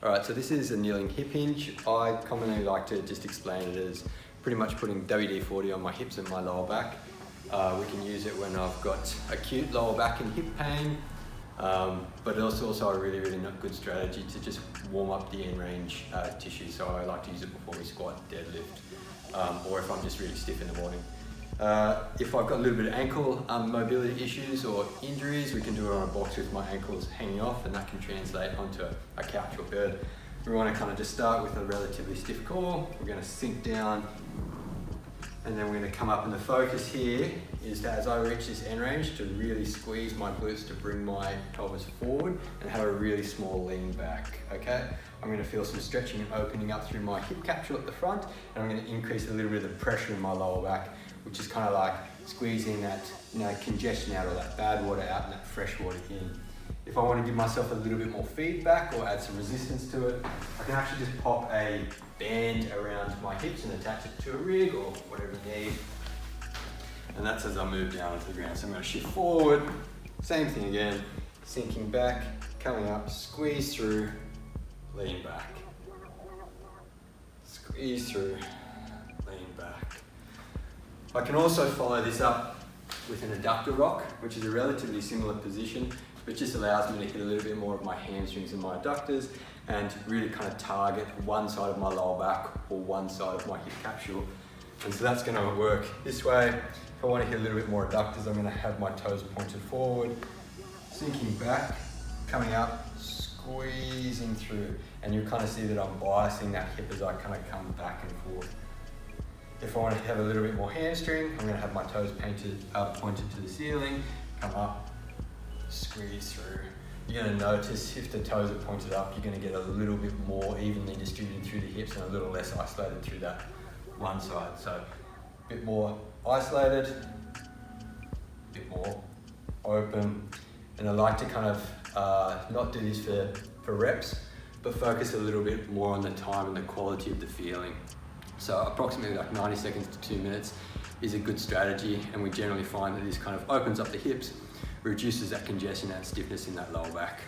Alright, so this is a kneeling hip hinge. I commonly like to just explain it as pretty much putting WD-40 on my hips and my lower back. We can use it when I've got acute lower back and hip pain, but it's also a really good strategy to just warm up the end range tissue. So I like to use it before we squat, deadlift, or if I'm just really stiff in the morning. If I've got a little bit of ankle mobility issues or injuries, we can do it on a box with my ankles hanging off, and that can translate onto a couch or bed. We want to kind of just start with a relatively stiff core. We're going to sink down, and then we're going to come up, and the focus here is that as I reach this end range, to really squeeze my glutes to bring my pelvis forward and have a really small lean back, okay? I'm going to feel some stretching and opening up through my hip capsule at the front, and I'm going to increase a little bit of the pressure in my lower back, which is kind of like squeezing that congestion out, or that bad water out and that fresh water in. If I want to give myself a little bit more feedback or add some resistance to it, I can actually just pop a band around my hips and attach it to a rig or whatever you need. And that's as I move down onto the ground. So I'm going to shift forward, same thing again, sinking back, coming up, squeeze through, lean back. Squeeze through, lean back. I can also follow this up with an adductor rock, which is a relatively similar position, but just allows me to hit a little bit more of my hamstrings and my adductors and really kind of target one side of my lower back or one side of my hip capsule. And so that's going to work this way. If I want to hit a little bit more adductors, I'm going to have my toes pointed forward, sinking back, coming up, squeezing through, and you'll kind of see that I'm biasing that hip as I kind of come back and forth. If I want to have a little bit more hamstring, I'm going to have my toes pointed to the ceiling, come up, squeeze through. You're going to notice if the toes are pointed up, you're going to get a little bit more evenly distributed through the hips and a little less isolated through that one side. So a bit more isolated, a bit more open. And I like to kind of not do this for reps, but focus a little bit more on the time and the quality of the feeling. So approximately like 90 seconds to 2 minutes is a good strategy, and we generally find that this kind of opens up the hips, reduces that congestion and stiffness in that lower back.